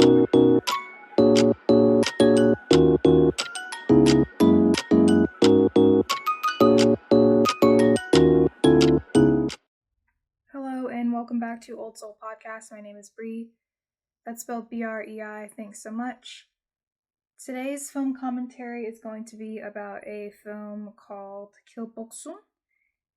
Hello and welcome back to Old Soul Podcast. My name is Bree. That's spelled B-R-E-I. Thanks so much. Today's film commentary is going to be about a film called Boksoon,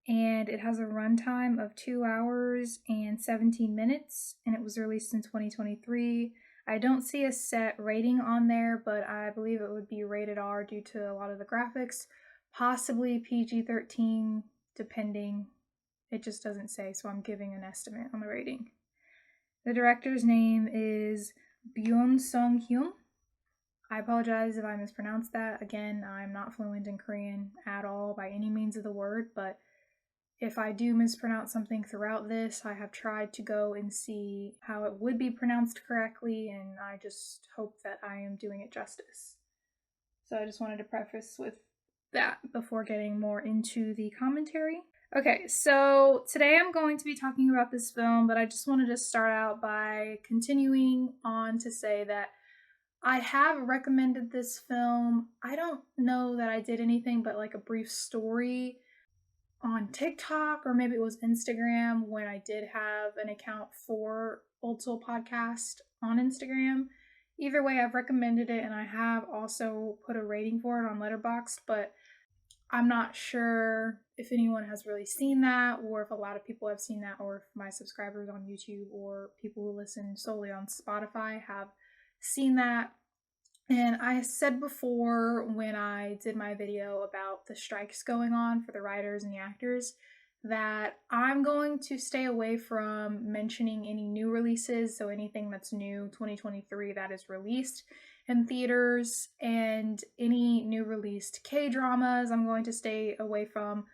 and it has a runtime of 2 hours and 17 minutes, and it was released in 2023. I don't see a set rating on there, but I believe it would be rated R due to a lot of the graphics, possibly PG-13, depending. It just doesn't say, so I'm giving an estimate on the rating. The director's name is Byun Hyun. I apologize if I mispronounced that. Again, I'm not fluent in Korean at all by any means of the word, but if I do mispronounce something throughout this, I have tried to go and see how it would be pronounced correctly, and I just hope that I am doing it justice. So I just wanted to preface with that before getting more into the commentary. Okay, so today I'm going to be talking about this film, but I just wanted to start out by continuing on to say that I have recommended this film. I don't know that I did anything but like a brief story on TikTok, or maybe it was Instagram when I did have an account for Old Soul Podcast on Instagram. Either way, I've recommended it, and I have also put a rating for it on Letterboxd, but I'm not sure if anyone has really seen that, or if a lot of people have seen that, or if my subscribers on YouTube or people who listen solely on Spotify have seen that. And I said before when I did my video about the strikes going on for the writers and the actors that I'm going to stay away from mentioning any new releases, so anything that's new 2023 that is released in theaters, and any new released K-dramas I'm going to stay away from.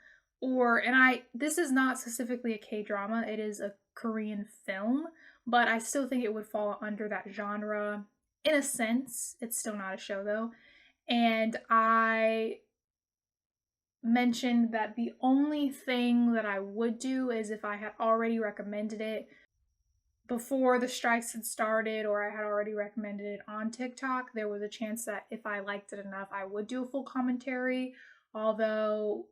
This is not specifically a K-drama, it is a Korean film, but I still think it would fall under that genre in a sense. It's still not a show though. And I mentioned that the only thing that I would do is if I had already recommended it before the strikes had started, or I had already recommended it on TikTok, there was a chance that if I liked it enough, I would do a full commentary. Although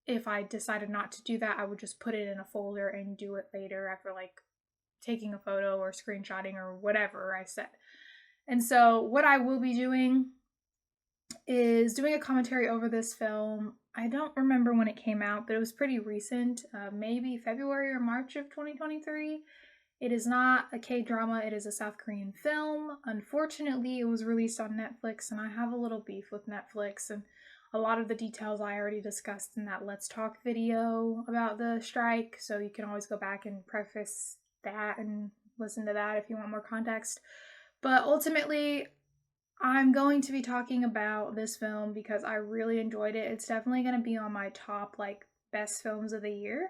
if I decided not to do that, I would just put it in a folder and do it later after like taking a photo or screenshotting or whatever I said. And so what I will be doing is doing a commentary over this film. I don't remember when it came out, but it was pretty recent, maybe February or March of 2023. It is not a K-drama, it is a South Korean film. Unfortunately, it was released on Netflix, and I have a little beef with Netflix, and a lot of the details I already discussed in that Let's Talk video about the strike, so you can always go back and preface that and listen to that if you want more context. But ultimately, I'm going to be talking about this film because I really enjoyed it. It's definitely going to be on my top, like, best films of the year.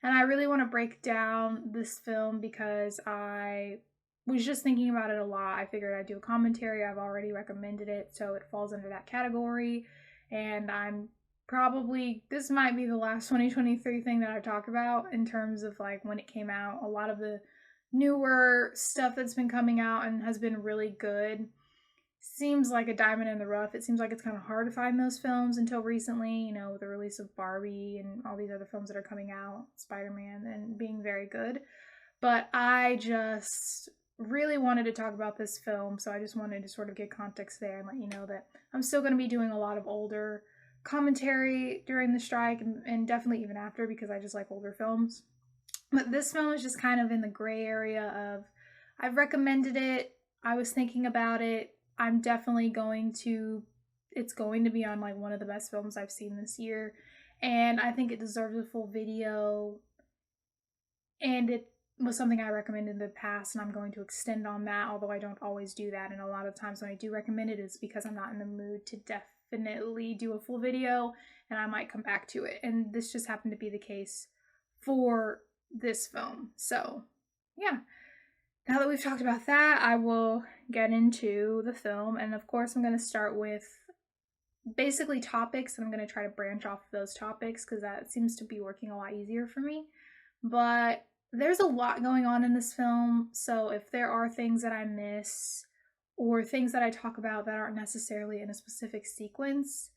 And I really want to break down this film because I was just thinking about it a lot. I figured I'd do a commentary. I've already recommended it, so it falls under that category. And this might be the last 2023 thing that I talk about in terms of like when it came out. A lot of the newer stuff that's been coming out and has been really good seems like a diamond in the rough. It seems like it's kind of hard to find those films until recently, with the release of Barbie and all these other films that are coming out, Spider-Man, and being very good. But I just really wanted to talk about this film, so I just wanted to sort of get context there and let you know that I'm still going to be doing a lot of older commentary during the strike and definitely even after, because I just like older films. But this film is just kind of in the gray area of I've recommended it, I was thinking about it, I'm definitely it's going to be on like one of the best films I've seen this year, and I think it deserves a full video, and it was something I recommended in the past, and I'm going to extend on that, although I don't always do that, and a lot of times when I do recommend it, it's because I'm not in the mood to definitely do a full video, and I might come back to it, and this just happened to be the case for this film. So yeah, now that we've talked about that, I will get into the film, and of course I'm going to start with basically topics, and I'm going to try to branch off of those topics because that seems to be working a lot easier for me. But there's a lot going on in this film, so if there are things that I miss or things that I talk about that aren't necessarily in a specific sequence,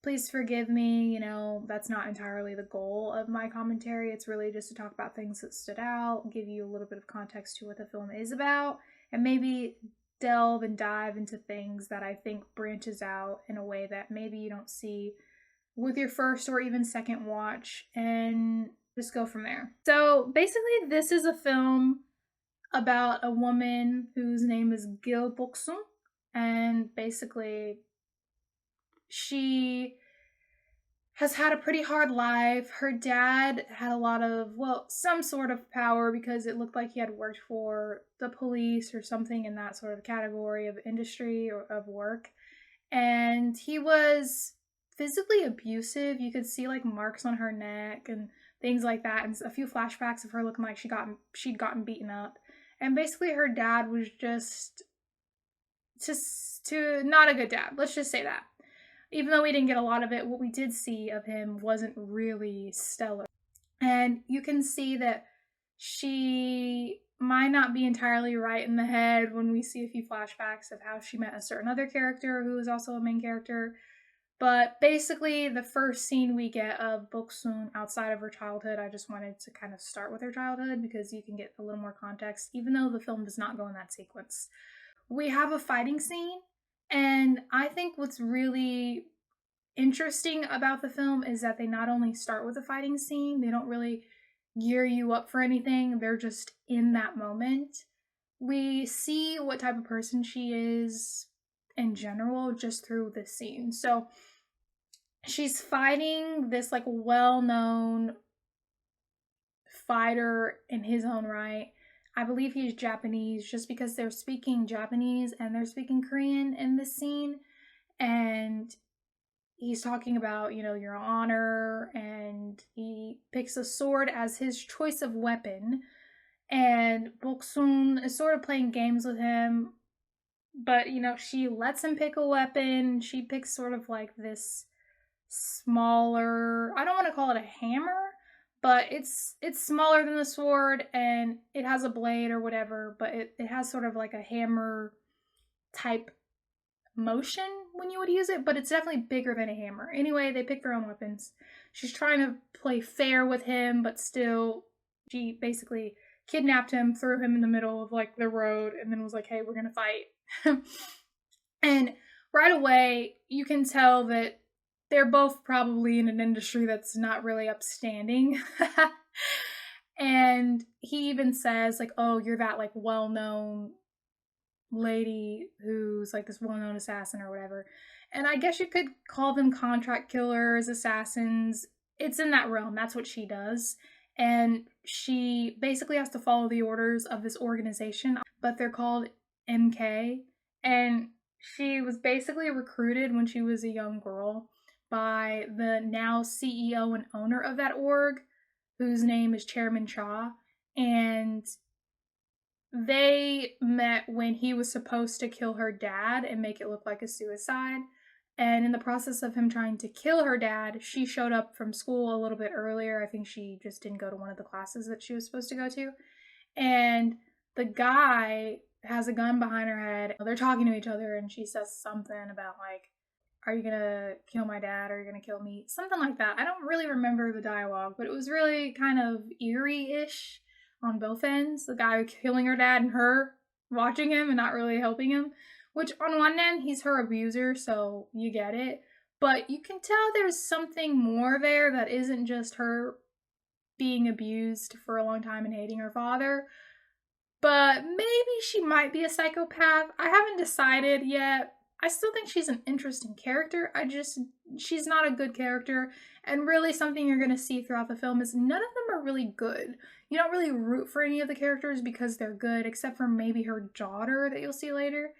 please forgive me. You know, that's not entirely the goal of my commentary. It's really just to talk about things that stood out, give you a little bit of context to what the film is about, and maybe delve and dive into things that I think branches out in a way that maybe you don't see with your first or even second watch, and just go from there. So basically, this is a film about a woman whose name is Boksoon, and basically she has had a pretty hard life. Her dad had a lot of, well, some sort of power because it looked like he had worked for the police or something in that sort of category of industry or of work. And he was physically abusive. You could see like marks on her neck and things like that, and a few flashbacks of her looking like she'd gotten beaten up. And basically her dad was just not a good dad. Let's just say that. Even though we didn't get a lot of it, what we did see of him wasn't really stellar. And you can see that she might not be entirely right in the head when we see a few flashbacks of how she met a certain other character who is also a main character. But basically, the first scene we get of Boksoon outside of her childhood, I just wanted to kind of start with her childhood because you can get a little more context, even though the film does not go in that sequence. We have a fighting scene, and I think what's really interesting about the film is that they not only start with a fighting scene, they don't really gear you up for anything, they're just in that moment. We see what type of person she is in general just through this scene. So she's fighting this like well-known fighter in his own right. I believe he's Japanese just because they're speaking Japanese and they're speaking Korean in this scene. And he's talking about, you know, your honor, and he picks a sword as his choice of weapon. And Boksoon is sort of playing games with him, but, you know, she lets him pick a weapon. She picks sort of like this smaller, I don't want to call it a hammer, but it's smaller than the sword, and it has a blade or whatever, but it has sort of like a hammer type motion when you would use it, but it's definitely bigger than a hammer. Anyway, they pick their own weapons. She's trying to play fair with him, but still, she basically kidnapped him, threw him in the middle of like the road, and then was like, hey, we're gonna fight. And right away, you can tell that they're both probably in an industry that's not really upstanding. And he even says like, oh, you're that like well-known lady who's like this well-known assassin or whatever. And I guess you could call them contract killers, assassins. It's in that realm. That's what she does. And she basically has to follow the orders of this organization, but they're called MK. And she was basically recruited when she was a young girl by the now CEO and owner of that org, whose name is Chairman Cha. And they met when he was supposed to kill her dad and make it look like a suicide. And in the process of him trying to kill her dad, she showed up from school a little bit earlier. I think she just didn't go to one of the classes that she was supposed to go to. And the guy has a gun behind her head. They're talking to each other, and she says something about like, are you gonna kill my dad, or are you gonna kill me? Something like that. I don't really remember the dialogue, but it was really kind of eerie-ish on both ends. The guy killing her dad and her watching him and not really helping him. Which on one end, he's her abuser, so you get it. But you can tell there's something more there that isn't just her being abused for a long time and hating her father. But maybe she might be a psychopath. I haven't decided yet. I still think she's an interesting character. She's not a good character. And really something you're going to see throughout the film is none of them are really good. You don't really root for any of the characters because they're good, except for maybe her daughter that you'll see later.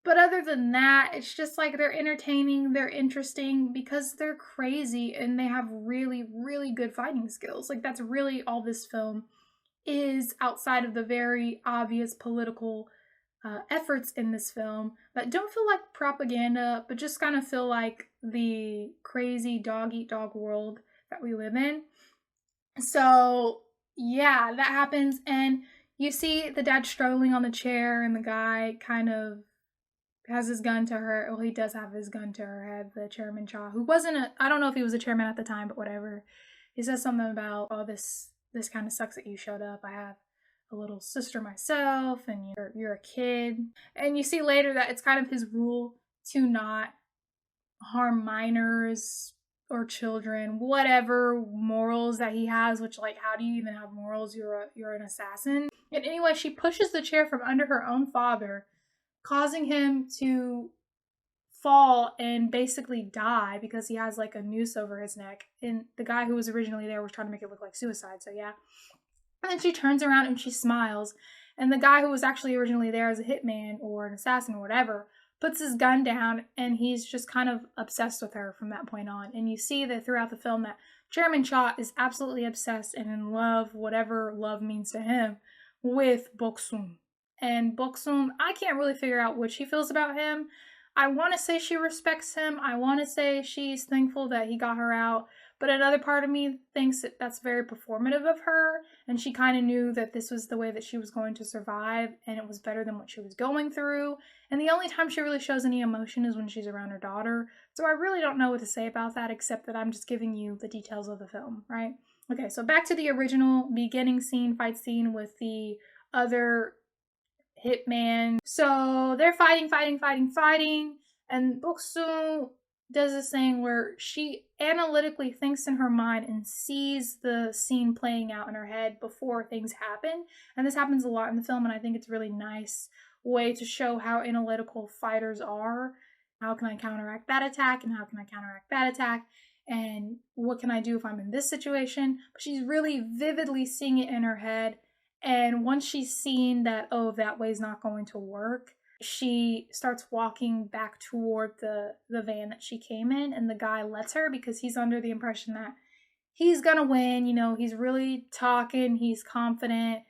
But other than that, it's just like they're entertaining, they're interesting because they're crazy and they have really, really good fighting skills. Like that's really all this film is, outside of the very obvious political efforts in this film that don't feel like propaganda, but just kind of feel like the crazy dog-eat-dog world that we live in. So Yeah, that happens. And you see the dad struggling on the chair, and the guy kind of has his gun to her. Well, he does have his gun to her head, the chairman Cha, who wasn't I don't know if he was a chairman at the time, but whatever. He says something about, oh, this kind of sucks that you showed up. I have a little sister myself, and you're a kid. And you see later that it's kind of his rule to not harm minors or children, whatever morals that he has, which, like, how do you even have morals? You're an assassin. And anyway, she pushes the chair from under her own father, causing him to fall and basically die because he has like a noose over his neck. And the guy who was originally there was trying to make it look like suicide, so yeah. And then she turns around and she smiles, and the guy who was actually originally there as a hitman or an assassin or whatever puts his gun down, and he's just kind of obsessed with her from that point on. And you see that throughout the film that Chairman Cha is absolutely obsessed and in love, whatever love means to him, with Boksoon. And Boksoon, I can't really figure out what she feels about him. I want to say she respects him. I want to say she's thankful that he got her out. But another part of me thinks that that's very performative of her, and she kind of knew that this was the way that she was going to survive, and it was better than what she was going through. And the only time she really shows any emotion is when she's around her daughter. So I really don't know what to say about that, except that I'm just giving you the details of the film, right? Okay, so back to the original beginning scene, fight scene with the other hitman. So they're fighting, and Boksoon does this thing where she analytically thinks in her mind and sees the scene playing out in her head before things happen. And this happens a lot in the film, and I think it's a really nice way to show how analytical fighters are. How can I counteract that attack, and how can I counteract that attack, and what can I do if I'm in this situation? But she's really vividly seeing it in her head. And once she's seen that, oh, that way's not going to work, she starts walking back toward the van that she came in, and the guy lets her because he's under the impression that he's gonna win. You know, he's really talking, he's confident.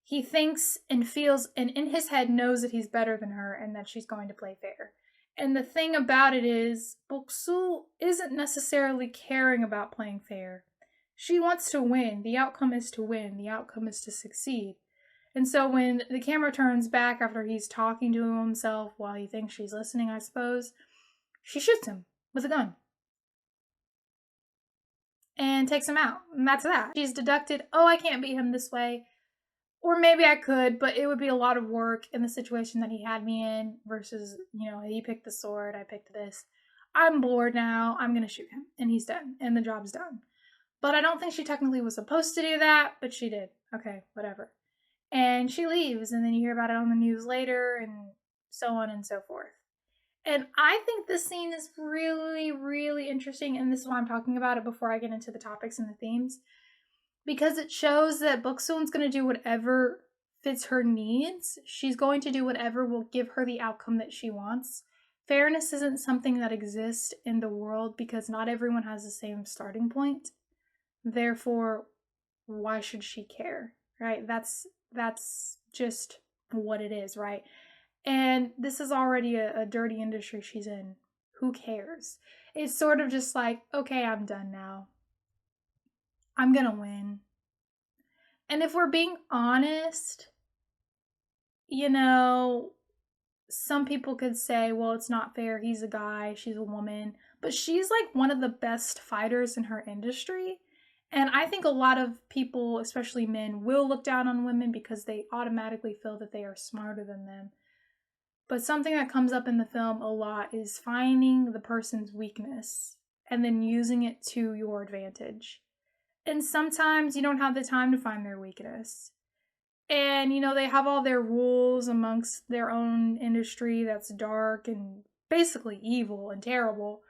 He thinks and feels, and in his head knows that he's better than her and that she's going to play fair. And the thing about it is, Boksoon isn't necessarily caring about playing fair. She wants to win. The outcome is to win. The outcome is to succeed. And so when the camera turns back after he's talking to himself while he thinks she's listening, I suppose, she shoots him with a gun and takes him out. And that's that. She's deducted, oh, I can't beat him this way. Or maybe I could, but it would be a lot of work in the situation that he had me in versus, you know, he picked the sword, I picked this. I'm bored now. I'm going to shoot him. And he's done. And the job's done. But I don't think she technically was supposed to do that, but she did. Okay, whatever. And she leaves, and then you hear about it on the news later, and so on and so forth. And I think this scene is really, really interesting, and this is why I'm talking about it before I get into the topics and the themes, because it shows that Boksoon's going to do whatever fits her needs. She's going to do whatever will give her the outcome that she wants. Fairness isn't something that exists in the world because not everyone has the same starting point. Therefore, why should she care, right? That's just what it is, right? And this is already a dirty industry she's in. Who cares? It's sort of just like, okay, I'm done now. I'm gonna win. And if we're being honest, you know, some people could say, well, it's not fair. He's a guy, she's a woman. But she's like one of the best fighters in her industry. And I think a lot of people, especially men, will look down on women because they automatically feel that they are smarter than them. But something that comes up in the film a lot is finding the person's weakness and then using it to your advantage. And sometimes you don't have the time to find their weakness. And, you know, they have all their rules amongst their own industry that's dark and basically evil and terrible.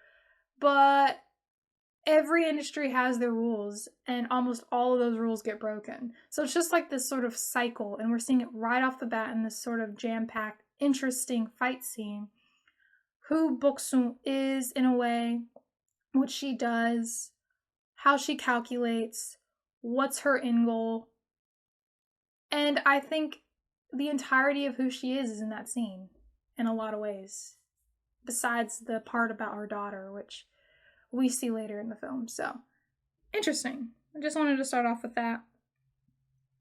But every industry has their rules, and almost all of those rules get broken. So it's just like this sort of cycle, and we're seeing it right off the bat in this sort of jam-packed, interesting fight scene. Who Boksoon is, in a way, what she does, how she calculates, what's her end goal. And I think the entirety of who she is in that scene, in a lot of ways. Besides the part about her daughter, which we see later in the film. So, interesting. I just wanted to start off with that.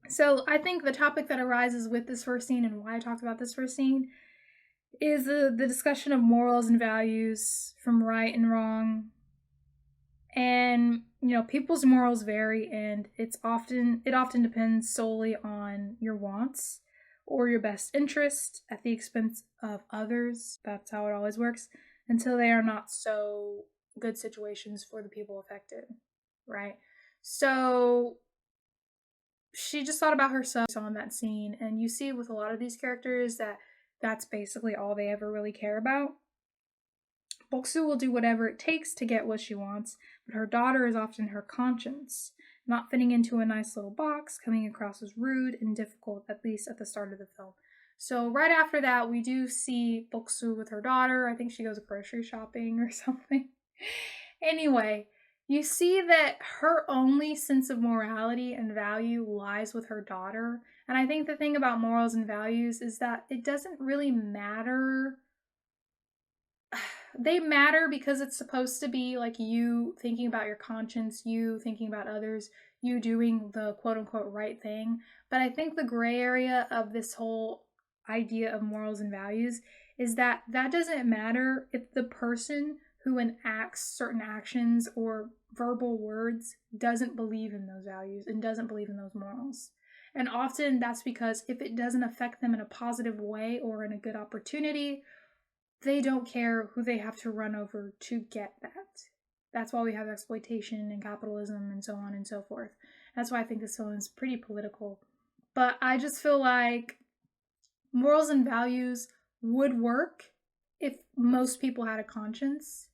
So I think the topic that arises with this first scene and why I talked about this first scene is the discussion of morals and values from right and wrong. And people's morals vary, and it often depends solely on your wants or your best interest at the expense of others. That's how it always works, until they are not so good situations for the people affected, right? So she just thought about herself on that scene, and you see with a lot of these characters that that's basically all they ever really care about. Boksoon will do whatever it takes to get what she wants, but her daughter is often her conscience, not fitting into a nice little box, coming across as rude and difficult, at least at the start of the film. So right after that, we do see Boksoon with her daughter. I think she goes grocery shopping or something. Anyway, you see that her only sense of morality and value lies with her daughter. And I think the thing about morals and values is that it doesn't really matter. They matter because it's supposed to be like you thinking about your conscience, you thinking about others, you doing the quote unquote right thing. But I think the gray area of this whole idea of morals and values is that doesn't matter if the person who enacts certain actions or verbal words doesn't believe in those values and doesn't believe in those morals. And often that's because if it doesn't affect them in a positive way or in a good opportunity, they don't care who they have to run over to get that. That's why we have exploitation and capitalism and so on and so forth. That's why I think this film is pretty political. But I just feel like morals and values would work if most people had a conscience,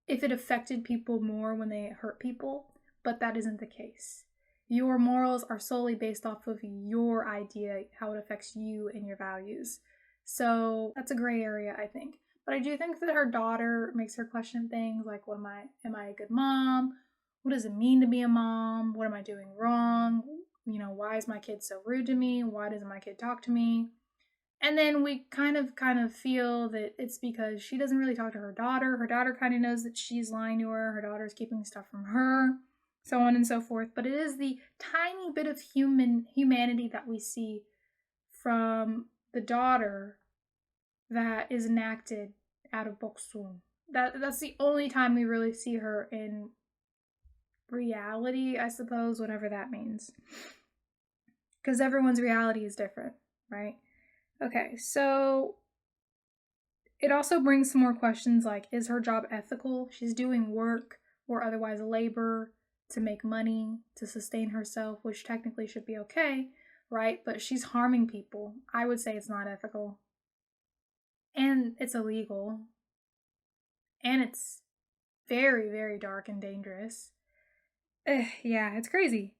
if it affected people more when they hurt people, but that isn't the case. Your morals are solely based off of your idea, how it affects you and your values. So that's a gray area, I think. But I do think that her daughter makes her question things like, am I a good mom? What does it mean to be a mom? What am I doing wrong? Why is my kid so rude to me? Why doesn't my kid talk to me? And then we kind of feel that it's because she doesn't really talk to her daughter. Her daughter kind of knows that she's lying to her. Her daughter's keeping stuff from her, so on and so forth. But it is the tiny bit of humanity that we see from the daughter that is enacted out of Boksoon. That's the only time we really see her in reality, I suppose, whatever that means. Because everyone's reality is different, right? Okay, so it also brings some more questions like, is her job ethical? She's doing work or otherwise labor to make money, to sustain herself, which technically should be okay, right? But she's harming people. I would say it's not ethical. And it's illegal. And it's very, very dark and dangerous. Yeah, it's crazy.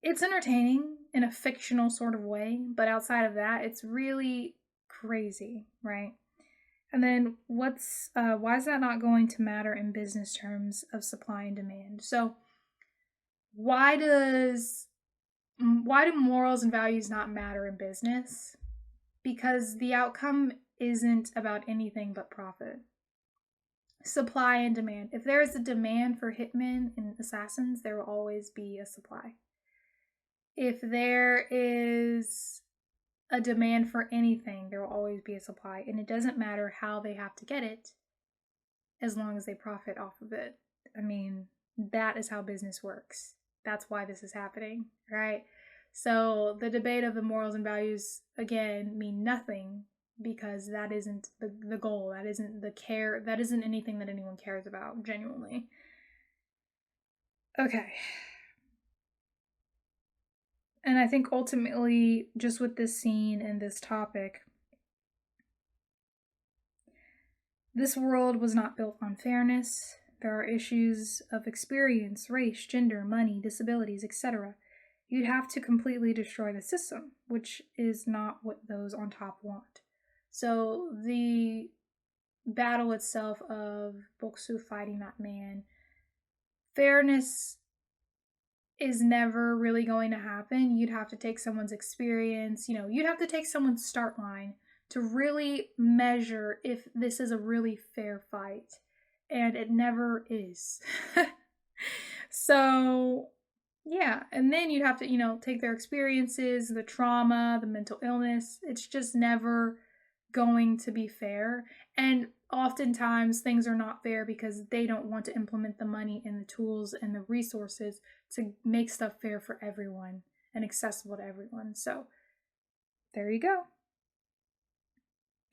It's entertaining in a fictional sort of way, but outside of that, it's really crazy, right? And then why is that not going to matter in business terms of supply and demand? So why do morals and values not matter in business? Because the outcome isn't about anything but profit. Supply and demand. If there is a demand for hitmen and assassins, there will always be a supply. If there is a demand for anything, there will always be a supply. And it doesn't matter how they have to get it, as long as they profit off of it. I mean, that is how business works. That's why this is happening, right? So the debate of the morals and values, again, mean nothing, because that isn't the goal. That isn't the care. That isn't anything that anyone cares about, genuinely. Okay. And I think ultimately, just with this scene and this topic, this world was not built on fairness. There are issues of experience, race, gender, money, disabilities, etc. You'd have to completely destroy the system, which is not what those on top want. So the battle itself of Boksoon fighting that man, fairness is never really going to happen. You'd have to take someone's experience, you'd have to take someone's start line to really measure if this is a really fair fight. And it never is. So Yeah, and then you'd have to, take their experiences, the trauma, the mental illness. It's just never going to be fair. And oftentimes things are not fair because they don't want to implement the money and the tools and the resources to make stuff fair for everyone and accessible to everyone. So there you go.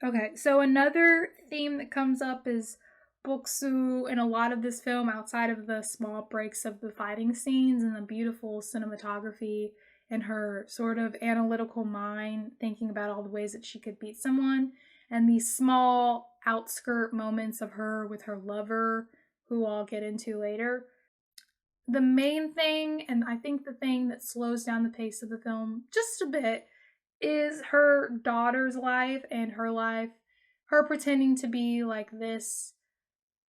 Okay, so another theme that comes up is Boksoon in a lot of this film, outside of the small breaks of the fighting scenes and the beautiful cinematography and her sort of analytical mind thinking about all the ways that she could beat someone, and these small outskirt moments of her with her lover, who I'll get into later. The main thing, and I think the thing that slows down the pace of the film just a bit, is her daughter's life and her life, her pretending to be like this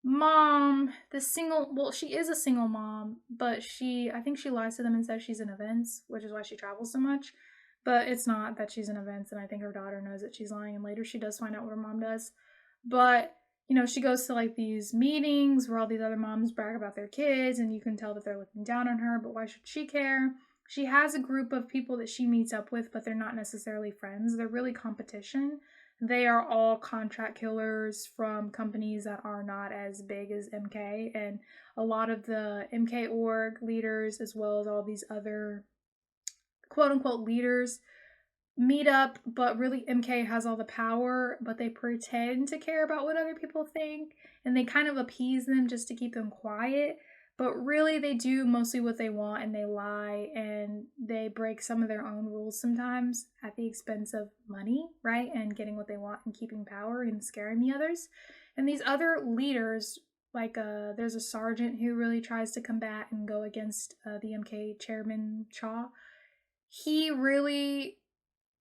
mom, this single, well, she is a single mom, but I think she lies to them and says she's in events, which is why she travels so much. But it's not that she's in events, and I think her daughter knows that she's lying, and later she does find out what her mom does. But, she goes to like these meetings where all these other moms brag about their kids, and you can tell that they're looking down on her, but why should she care? She has a group of people that she meets up with, but they're not necessarily friends. They're really competition. They are all contract killers from companies that are not as big as MK. And a lot of the MK org leaders, as well as all these other quote unquote leaders, meet up, but really MK has all the power, but they pretend to care about what other people think, and they kind of appease them just to keep them quiet. But really, they do mostly what they want, and they lie, and they break some of their own rules sometimes at the expense of money, right? And getting what they want and keeping power and scaring the others. And these other leaders, like there's a sergeant who really tries to combat and go against the MK chairman Cha. He really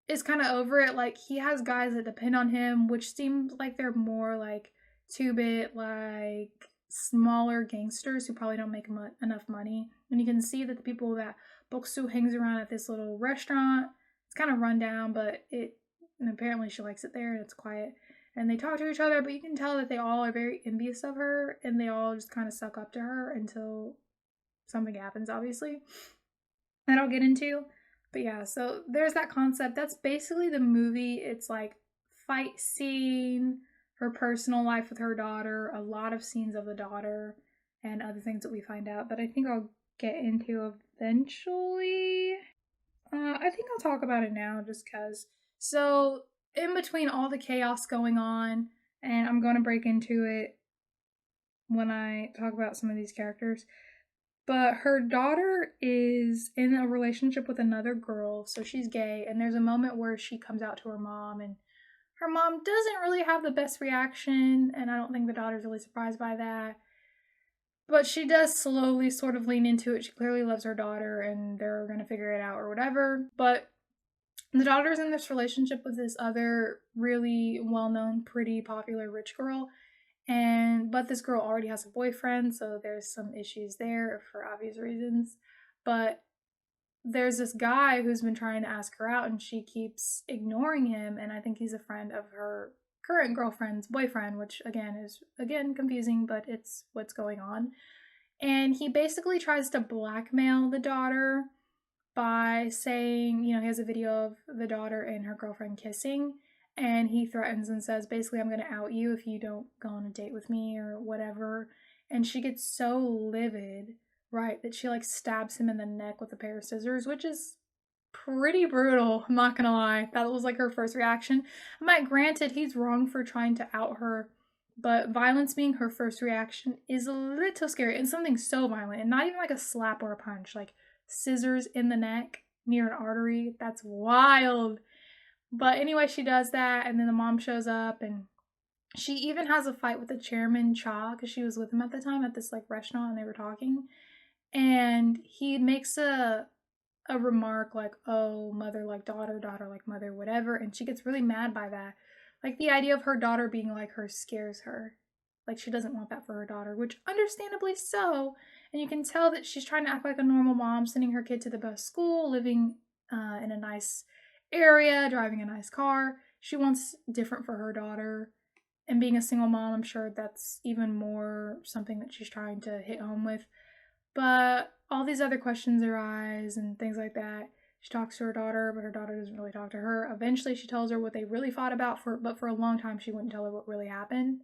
is kind of over it. Like, he has guys that depend on him, which seems like they're more like 2-bit, like smaller gangsters who probably don't make enough money. And you can see that the people that Boksu hangs around at this little restaurant, it's kind of run down, but and apparently she likes it there and it's quiet. And they talk to each other, but you can tell that they all are very envious of her, and they all just kind of suck up to her until something happens, obviously, that I'll get into. But yeah, so there's that concept. That's basically the movie. It's like fight scene, her personal life with her daughter, a lot of scenes of the daughter, and other things that we find out that I think I'll get into eventually. I think I'll talk about it now just because. So, in between all the chaos going on, and I'm going to break into it when I talk about some of these characters, but her daughter is in a relationship with another girl, so she's gay, and there's a moment where she comes out to her mom, and her mom doesn't really have the best reaction, and I don't think the daughter's really surprised by that. But she does slowly sort of lean into it. She clearly loves her daughter, and they're going to figure it out or whatever. But the daughter's in this relationship with this other really well-known, pretty popular rich girl, but this girl already has a boyfriend, so there's some issues there for obvious reasons. But there's this guy who's been trying to ask her out, and she keeps ignoring him, and I think he's a friend of her current girlfriend's boyfriend, which is confusing, but it's what's going on. And he basically tries to blackmail the daughter by saying, he has a video of the daughter and her girlfriend kissing, and he threatens and says, basically, I'm going to out you if you don't go on a date with me or whatever. And she gets so livid, right, that she like stabs him in the neck with a pair of scissors, which is pretty brutal. I'm not going to lie. That was like her first reaction. Granted, he's wrong for trying to out her, but violence being her first reaction is a little scary, and something so violent, and not even like a slap or a punch, like scissors in the neck near an artery. That's wild. But anyway, she does that, and then the mom shows up, and she even has a fight with the chairman, Cha, because she was with him at the time at this like restaurant, and they were talking. And he makes a remark like, oh, mother like daughter, daughter like mother, whatever. And she gets really mad by that. Like, the idea of her daughter being like her scares her. Like, she doesn't want that for her daughter, which understandably so. And you can tell that she's trying to act like a normal mom, sending her kid to the best school, living in a nice area, driving a nice car. She wants different for her daughter. And being a single mom, I'm sure that's even more something that she's trying to hit home with. But all these other questions arise and things like that. She talks to her daughter, but her daughter doesn't really talk to her. Eventually, she tells her what they really fought about, but for a long time, she wouldn't tell her what really happened,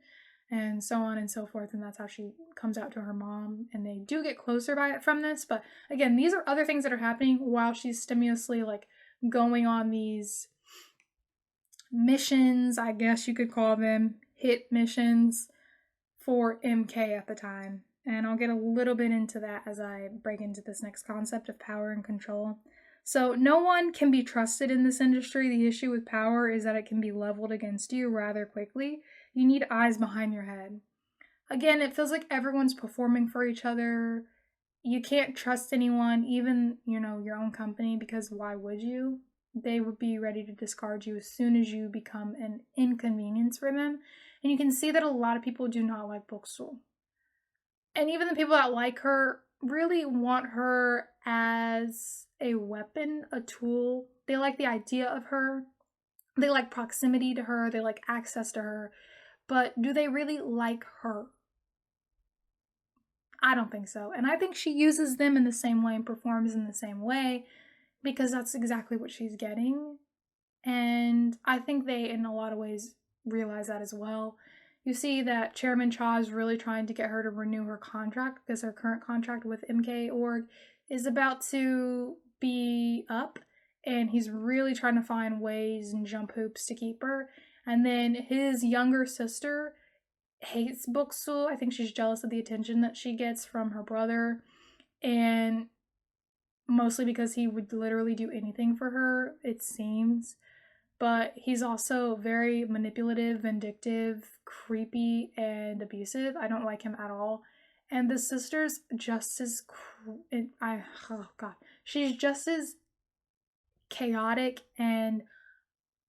and so on and so forth. And that's how she comes out to her mom. And they do get closer from this. But again, these are other things that are happening while she's stimulously like going on these missions, I guess you could call them, hit missions for MK at the time. And I'll get a little bit into that as I break into this next concept of power and control. So no one can be trusted in this industry. The issue with power is that it can be leveled against you rather quickly. You need eyes behind your head. Again, it feels like everyone's performing for each other. You can't trust anyone, even, your own company, because why would you? They would be ready to discard you as soon as you become an inconvenience for them. And you can see that a lot of people do not like Boksoon. And even the people that like her really want her as a weapon, a tool. They like the idea of her. They like proximity to her. They like access to her. But do they really like her? I don't think so. And I think she uses them in the same way and performs in the same way because that's exactly what she's getting. And I think they, in a lot of ways, realize that as well. You see that Chairman Cha is really trying to get her to renew her contract because her current contract with MK.org is about to be up, and he's really trying to find ways and jump hoops to keep her. And then his younger sister hates Boksoon. I think she's jealous of the attention that she gets from her brother, and mostly because he would literally do anything for her, it seems. But he's also very manipulative, vindictive, creepy, and abusive. I don't like him at all. And the sister's just as she's just as chaotic, and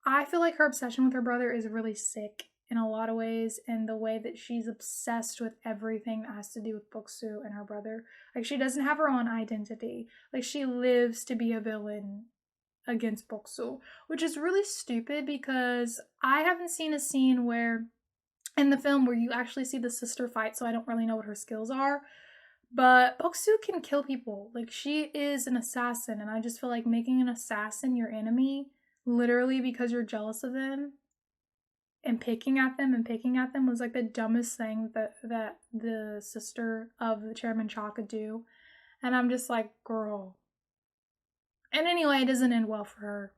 I feel like her obsession with her brother is really sick in a lot of ways, and the way that she's obsessed with everything that has to do with Boksoon and her brother. Like, she doesn't have her own identity. Like, she lives to be a villain against Boksoon, which is really stupid because I haven't seen a scene where in the film where you actually see the sister fight, so I don't really know what her skills are. But Boksoon can kill people. Like, she is an assassin, and I just feel like making an assassin your enemy literally because you're jealous of them and picking at them was like the dumbest thing that the sister of the Chairman Cha could do. And I'm just like, girl. And anyway, it doesn't end well for her.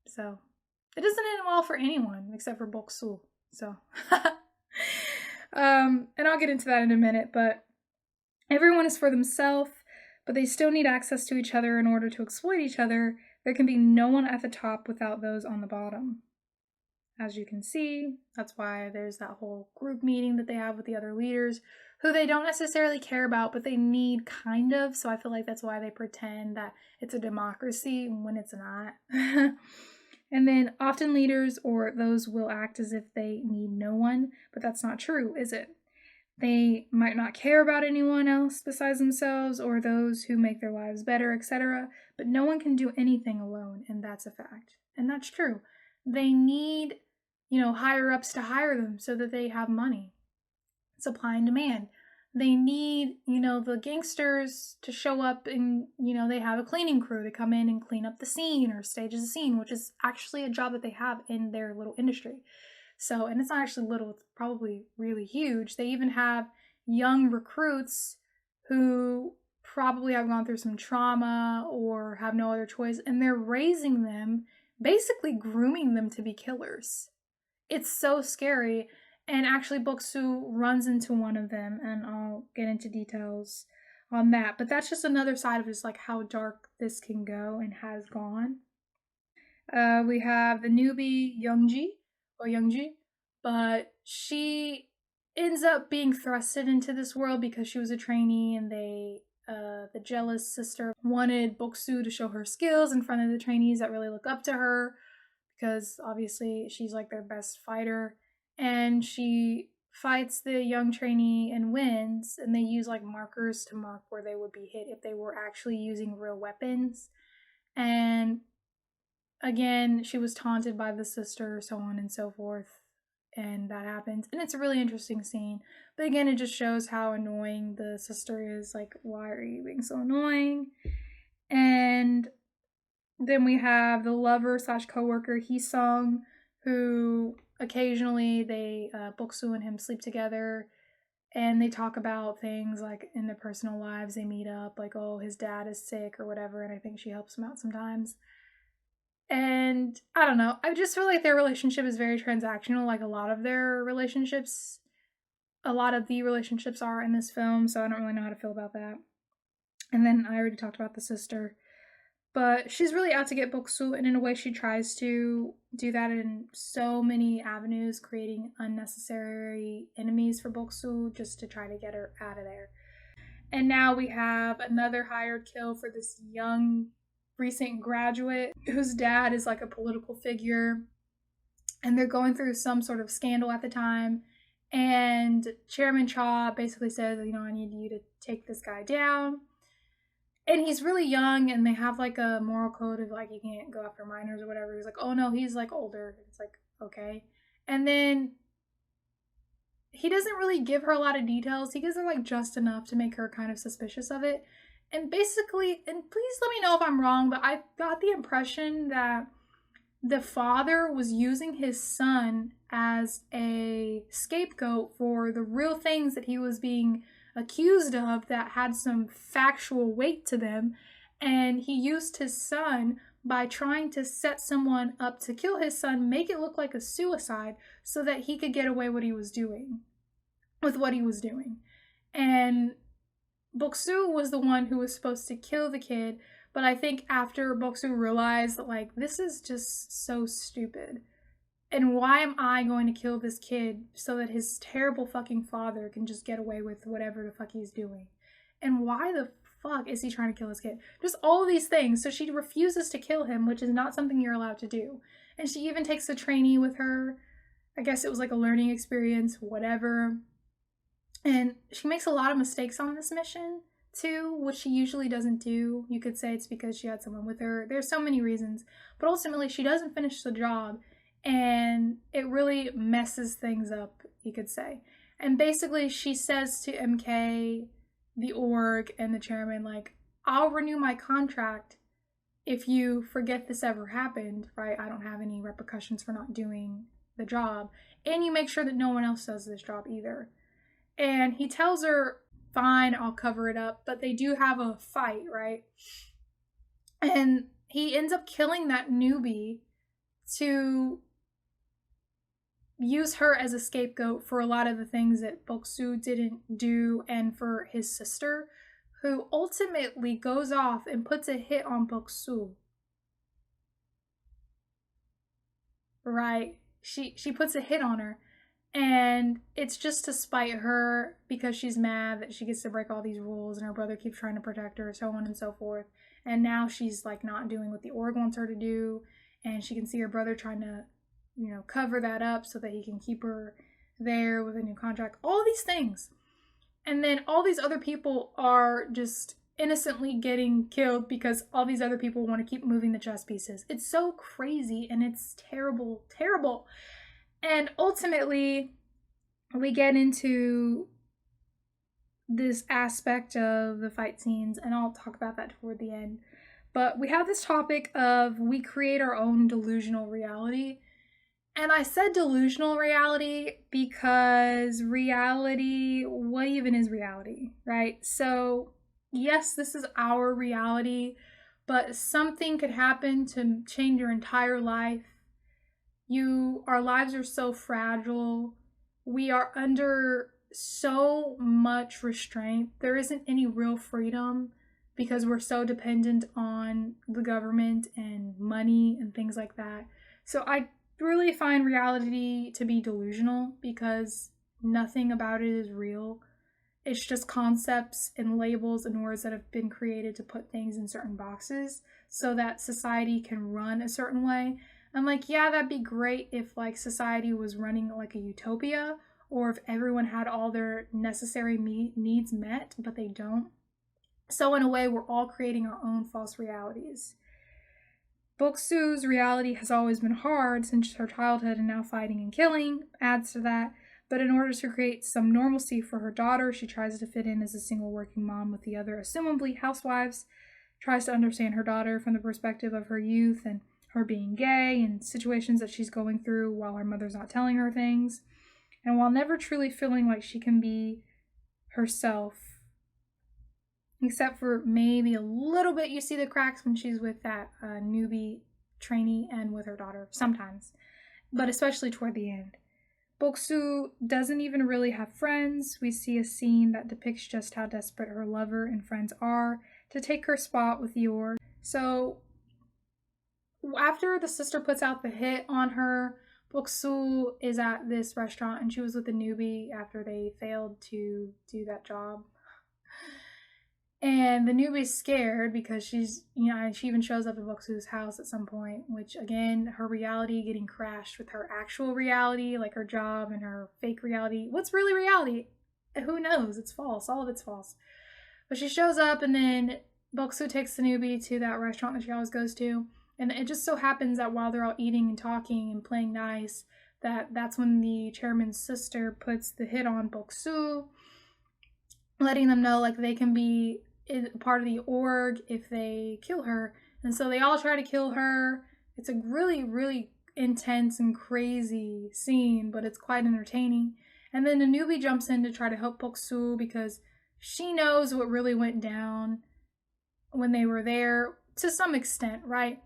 So, it doesn't end well for anyone except for Boksoon. So, and I'll get into that in a minute, but everyone is for themselves, but they still need access to each other in order to exploit each other. There can be no one at the top without those on the bottom. As you can see, that's why there's that whole group meeting that they have with the other leaders, who they don't necessarily care about, but they need kind of. So I feel like that's why they pretend that it's a democracy when it's not. And then often leaders or those will act as if they need no one, but that's not true, is it? They might not care about anyone else besides themselves or those who make their lives better, etc. But no one can do anything alone, and that's a fact. And that's true. They need, higher ups to hire them so that they have money. Supply and demand. They need, the gangsters to show up and, they have a cleaning crew to come in and clean up the scene or stage the scene, which is actually a job that they have in their little industry. So, and it's not actually little, it's probably really huge. They even have young recruits who probably have gone through some trauma or have no other choice, and they're raising them, basically grooming them to be killers. It's so scary. And actually, Boksoon runs into one of them, and I'll get into details on that. But that's just another side of just like how dark this can go and has gone. We have the newbie Youngji, but she ends up being thrusted into this world because she was a trainee, and the jealous sister wanted Boksoon to show her skills in front of the trainees that really look up to her, because obviously she's like their best fighter. And she fights the young trainee and wins, and they use like markers to mark where they would be hit if they were actually using real weapons. And again, she was taunted by the sister, so on and so forth. and that happens. And it's a really interesting scene. But again, it just shows how annoying the sister is. Like, why are you being so annoying? And then we have the lover / coworker Esom, who occasionally they Boksoon and him sleep together, and they talk about things like in their personal lives. They meet up, like, oh, his dad is sick or whatever, and I think she helps him out sometimes. And I don't know, I just feel like their relationship is very transactional, like a lot of the relationships are in this film, so I don't really know how to feel about that. And then I already talked about the sister. But she's really out to get Boksoon, and in a way she tries to do that in so many avenues, creating unnecessary enemies for Boksoon just to try to get her out of there. And now we have another hired kill for this young, recent graduate whose dad is like a political figure, and they're going through some sort of scandal at the time. And Chairman Cha basically says, I need you to take this guy down. And he's really young, and they have like a moral code of like, you can't go after minors or whatever. He's like, oh no, he's like older. It's like, okay. And then he doesn't really give her a lot of details. He gives her like just enough to make her kind of suspicious of it. And basically, and please let me know if I'm wrong, but I got the impression that the father was using his son as a scapegoat for the real things that he was being accused of that had some factual weight to them, and he used his son by trying to set someone up to kill his son, make it look like a suicide so that he could get away with what he was doing. And Boksoon was the one who was supposed to kill the kid, but I think after Boksoon realized that like, this is just so stupid. And why am I going to kill this kid so that his terrible fucking father can just get away with whatever the fuck he's doing? And why the fuck is he trying to kill this kid? Just all of these things. So she refuses to kill him, which is not something you're allowed to do. And she even takes a trainee with her. I guess it was like a learning experience, whatever. And she makes a lot of mistakes on this mission too, which she usually doesn't do. You could say it's because she had someone with her. There's so many reasons. But ultimately, she doesn't finish the job. And it really messes things up, you could say. And basically she says to MK, the org, and the chairman, like, I'll renew my contract if you forget this ever happened, right? I don't have any repercussions for not doing the job. And you make sure that no one else does this job either. And he tells her, fine, I'll cover it up. But they do have a fight, right? And he ends up killing that newbie to use her as a scapegoat for a lot of the things that Boksoon didn't do, and for his sister, who ultimately goes off and puts a hit on Boksoon. Right? She puts a hit on her, and it's just to spite her because she's mad that she gets to break all these rules and her brother keeps trying to protect her, so on and so forth. And now she's like not doing what the org wants her to do, and she can see her brother trying to cover that up so that he can keep her there with a new contract, all these things. And then all these other people are just innocently getting killed because all these other people want to keep moving the chess pieces. It's so crazy and it's terrible, terrible. And ultimately, we get into this aspect of the fight scenes, and I'll talk about that toward the end. But we have this topic of we create our own delusional reality. And I said delusional reality because reality, what even is reality, right? So yes, this is our reality, but something could happen to change your entire life. Our lives are so fragile. We are under so much restraint. There isn't any real freedom because we're so dependent on the government and money and things like that. So I really find reality to be delusional because nothing about it is real. It's just concepts and labels and words that have been created to put things in certain boxes so that society can run a certain way. I'm like, yeah, that'd be great if like society was running like a utopia, or if everyone had all their necessary needs met, but they don't. So in a way, we're all creating our own false realities. Boksu's reality has always been hard since her childhood, and now fighting and killing adds to that. But in order to create some normalcy for her daughter, she tries to fit in as a single working mom with the other, assumably housewives, tries to understand her daughter from the perspective of her youth and her being gay and situations that she's going through while her mother's not telling her things. And while never truly feeling like she can be herself, except for maybe a little bit, you see the cracks when she's with that newbie trainee and with her daughter sometimes, but especially toward the end. Boksu doesn't even really have friends. We see a scene that depicts just how desperate her lover and friends are to take her spot with Yeon. So after the sister puts out the hit on her, Boksu is at this restaurant and she was with the newbie after they failed to do that job. And the newbie's scared because she's, she even shows up at Boksu's house at some point, which again, her reality getting crashed with her actual reality, like her job and her fake reality. What's really reality? Who knows? It's false. All of it's false. But she shows up and then Boksu takes the newbie to that restaurant that she always goes to. And it just so happens that while they're all eating and talking and playing nice, that's when the chairman's sister puts the hit on Boksu, letting them know like they can be part of the org if they kill her. And so they all try to kill her. It's a really, really intense and crazy scene, but it's quite entertaining. And then the newbie jumps in to try to help Boksu because she knows what really went down when they were there to some extent, right?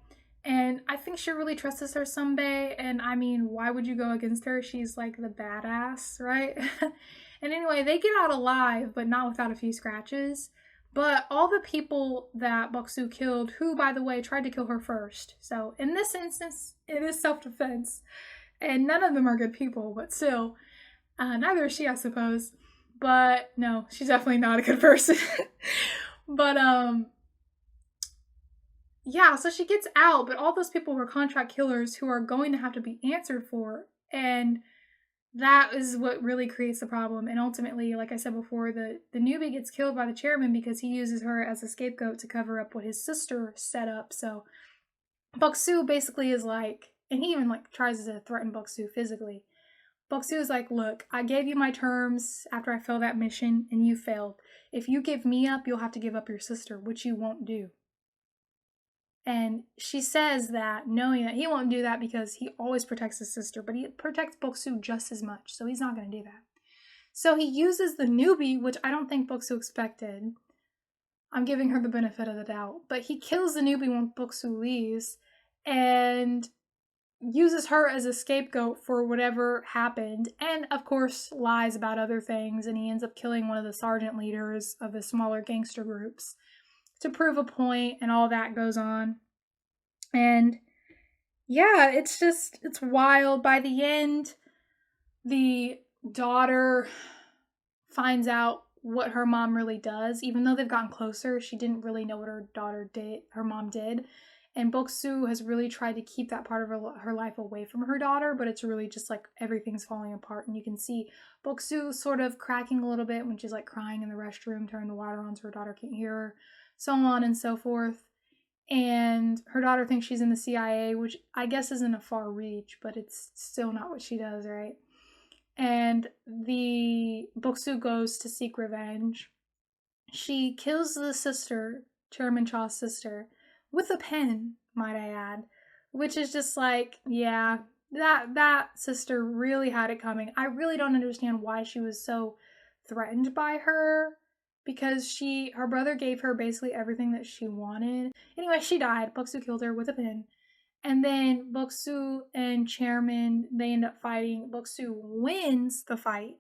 And I think she really trusts her someday. And I mean, why would you go against her? She's like the badass, right? And anyway, they get out alive, but not without a few scratches. But all the people that Boksu killed, who, by the way, tried to kill her first. So in this instance, it is self-defense. And none of them are good people, but still. Neither is she, I suppose. But no, she's definitely not a good person. But, yeah, so she gets out, but all those people were contract killers who are going to have to be answered for. And that is what really creates the problem. And ultimately, like I said before, the newbie gets killed by the chairman because he uses her as a scapegoat to cover up what his sister set up. So Boksu basically is like, and he even like tries to threaten Boksu physically. Boksu is like, look, I gave you my terms after I failed that mission and you failed. If you give me up, you'll have to give up your sister, which you won't do. And she says that knowing that he won't do that because he always protects his sister, but he protects Boksu just as much, so he's not going to do that. So he uses the newbie, which I don't think Boksu expected. I'm giving her the benefit of the doubt. But he kills the newbie when Boksu leaves and uses her as a scapegoat for whatever happened. And, of course, lies about other things. And he ends up killing one of the sergeant leaders of the smaller gangster groups to prove a point, and all that goes on. And yeah, it's wild. By the end, the daughter finds out what her mom really does. Even though they've gotten closer, she didn't really know what her mom did. And Boksu has really tried to keep that part of her life away from her daughter, but it's really just like everything's falling apart. And you can see Boksu sort of cracking a little bit when she's like crying in the restroom, turning the water on so her daughter can't hear her, so on and so forth. And her daughter thinks she's in the CIA, which I guess isn't a far reach, but it's still not what she does, right? And the Boksu goes to seek revenge. She kills the sister, Chairman Cha's sister, with a pen, might I add, which is just like, yeah, that sister really had it coming. I really don't understand why she was so threatened by her, because her brother gave her basically everything that she wanted. Anyway, she died. Boksu killed her with a pen. And then Boksu and Chairman, they end up fighting. Boksu wins the fight.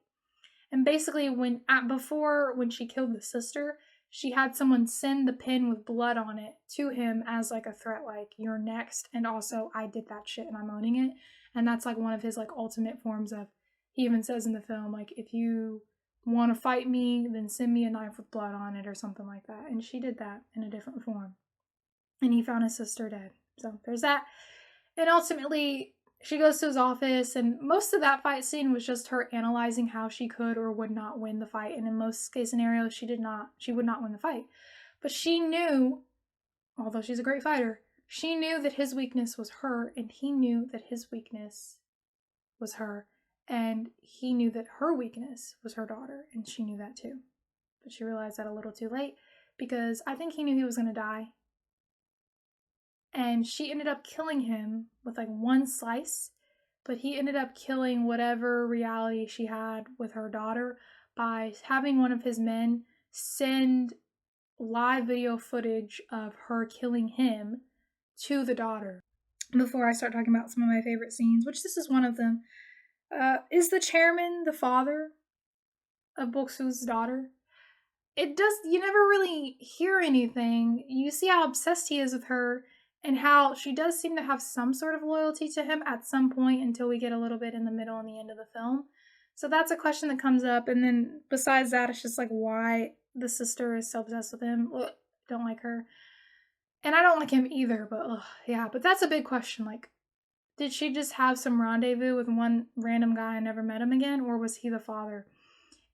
And basically when she killed the sister, she had someone send the pin with blood on it to him as like a threat, like, you're next, and also I did that shit and I'm owning it. And that's like one of his like ultimate forms of, he even says in the film, like, if you want to fight me, then send me a knife with blood on it or something like that. And she did that in a different form. And he found his sister dead. So there's that. And ultimately, she goes to his office, and most of that fight scene was just her analyzing how she could or would not win the fight. And in most case scenarios, she would not win the fight. But she knew, although she's a great fighter, She knew that his weakness was her, and he knew that his weakness was her, and he knew that her weakness was her daughter, and she knew that too. But she realized that a little too late, because I think he knew he was going to die. And she ended up killing him with like one slice, but he ended up killing whatever reality she had with her daughter by having one of his men send live video footage of her killing him to the daughter. Before I start talking about some of my favorite scenes, which this is one of them, is the chairman the father of Boksoon's daughter? You never really hear anything. You see how obsessed he is with her, and how she does seem to have some sort of loyalty to him at some point until we get a little bit in the middle and the end of the film. So that's a question that comes up, and then besides that, it's just like why the sister is so obsessed with him. Ugh, don't like her. And I don't like him either, but yeah, but that's a big question. Like, did she just have some rendezvous with one random guy and never met him again, or was he the father?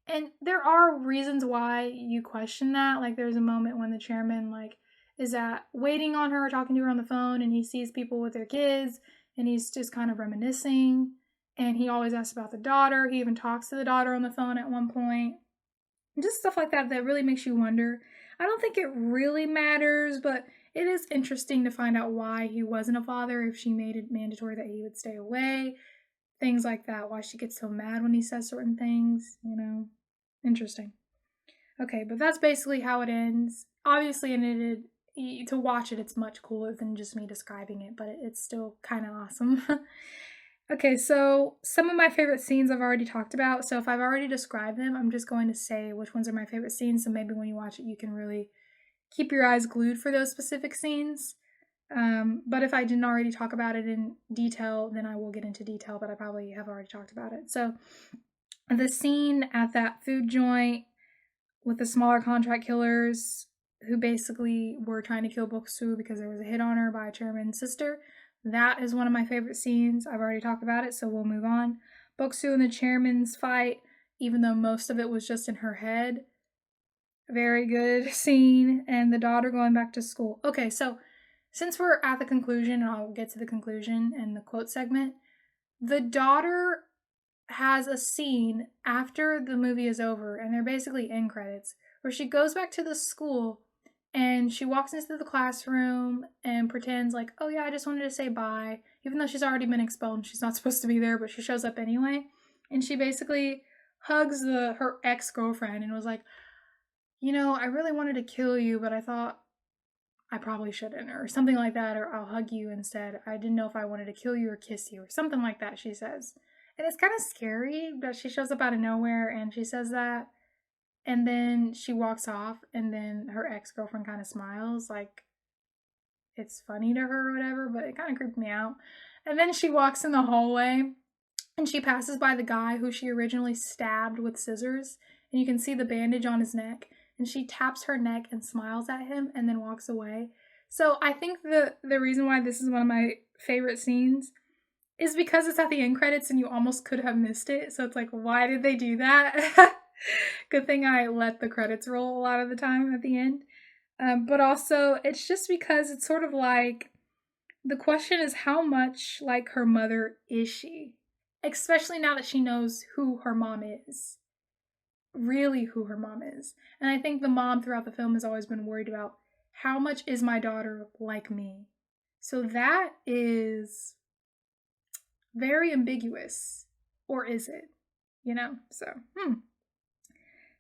And there are reasons why you question that. Like, there's a moment when the chairman, like, is waiting on her, talking to her on the phone, and he sees people with their kids, and he's just kind of reminiscing, and he always asks about the daughter. He even talks to the daughter on the phone at one point. Just stuff like that really makes you wonder. I don't think it really matters, but it is interesting to find out why he wasn't a father, if she made it mandatory that he would stay away, things like that, why she gets so mad when he says certain things, Interesting. Okay, but that's basically how it ends. Obviously, to watch it, it's much cooler than just me describing it, but it's still kind of awesome. Okay, so some of my favorite scenes I've already talked about. So if I've already described them, I'm just going to say which ones are my favorite scenes. So maybe when you watch it, you can really keep your eyes glued for those specific scenes. But if I didn't already talk about it in detail, then I will get into detail, but I probably have already talked about it. So the scene at that food joint with the smaller contract killers who basically were trying to kill Boksoon because there was a hit on her by a chairman's sister. That is one of my favorite scenes. I've already talked about it, so we'll move on. Boksoon and the chairman's fight, even though most of it was just in her head. Very good scene. And the daughter going back to school. Okay, so since we're at the conclusion, and I'll get to the conclusion and the quote segment, the daughter has a scene after the movie is over, and they're basically end credits, where she goes back to the school and she walks into the classroom and pretends like, oh yeah, I just wanted to say bye, even though she's already been expelled and she's not supposed to be there, but she shows up anyway. And she basically hugs her ex-girlfriend and was like, I really wanted to kill you, but I thought I probably shouldn't, or something like that, or I'll hug you instead. I didn't know if I wanted to kill you or kiss you, or something like that, she says. And it's kind of scary that she shows up out of nowhere and she says that. And then she walks off, and then her ex-girlfriend kind of smiles, like it's funny to her or whatever, but it kind of creeped me out. And then she walks in the hallway, and she passes by the guy who she originally stabbed with scissors, and you can see the bandage on his neck, and she taps her neck and smiles at him and then walks away. So I think the reason why this is one of my favorite scenes is because it's at the end credits and you almost could have missed it. So it's like, why did they do that? Good thing I let the credits roll a lot of the time at the end. But also, it's just because it's sort of like, the question is, how much like her mother is she? Especially now that she knows who her mom is. Really who her mom is. And I think the mom throughout the film has always been worried about, how much is my daughter like me? So that is very ambiguous. Or is it?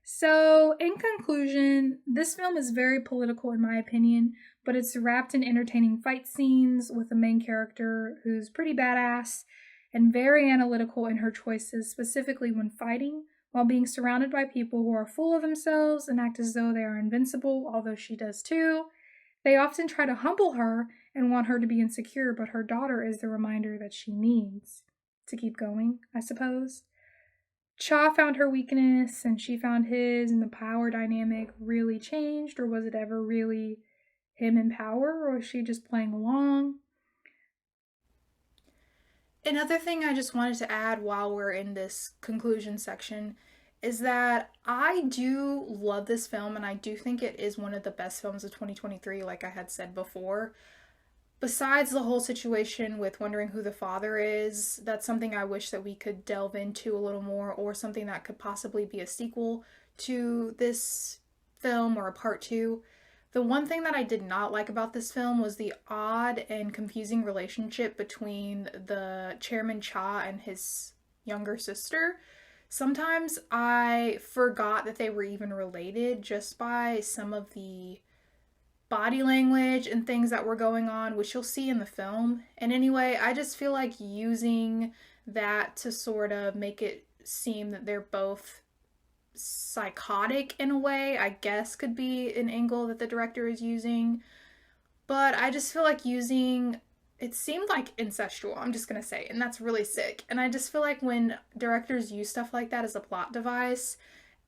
So, in conclusion, this film is very political in my opinion, but it's wrapped in entertaining fight scenes with a main character who's pretty badass and very analytical in her choices, specifically when fighting, while being surrounded by people who are full of themselves and act as though they are invincible, although she does too. They often try to humble her and want her to be insecure, but her daughter is the reminder that she needs to keep going, I suppose. Cha found her weakness and she found his, and the power dynamic really changed, or was it ever really him in power, or was she just playing along? Another thing I just wanted to add while we're in this conclusion section is that I do love this film, and I do think it is one of the best films of 2023, like I had said before. besides the whole situation with wondering who the father is, that's something I wish that we could delve into a little more, or something that could possibly be a sequel to this film or a part two. The one thing that I did not like about this film was the odd and confusing relationship between the Chairman Cha and his younger sister. Sometimes I forgot that they were even related just by some of the body language and things that were going on, which you'll see in the film. And anyway, I just feel like using that to sort of make it seem that they're both psychotic in a way, I guess could be an angle that the director is using. But I just feel like using it seemed like incestual, I'm just gonna say, and that's really sick. And I just feel like when directors use stuff like that as a plot device,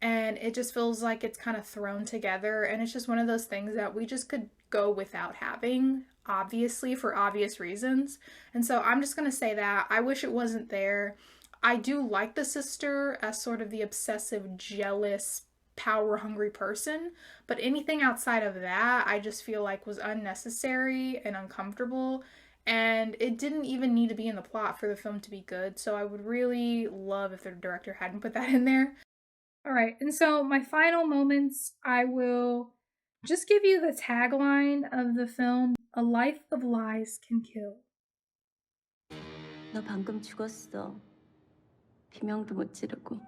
and it just feels like it's kind of thrown together, and it's just one of those things that we just could go without having, obviously, for obvious reasons. And so I'm just gonna say that I wish it wasn't there. I do like the sister as sort of the obsessive, jealous, power hungry person, but anything outside of that I just feel like was unnecessary and uncomfortable, and it didn't even need to be in the plot for the film to be good. So I would really love if the director hadn't put that in there. All right, and so my final moments, I will just give you the tagline of the film: A life of lies can kill. 너 방금 죽었어. 비명도 못 지르고.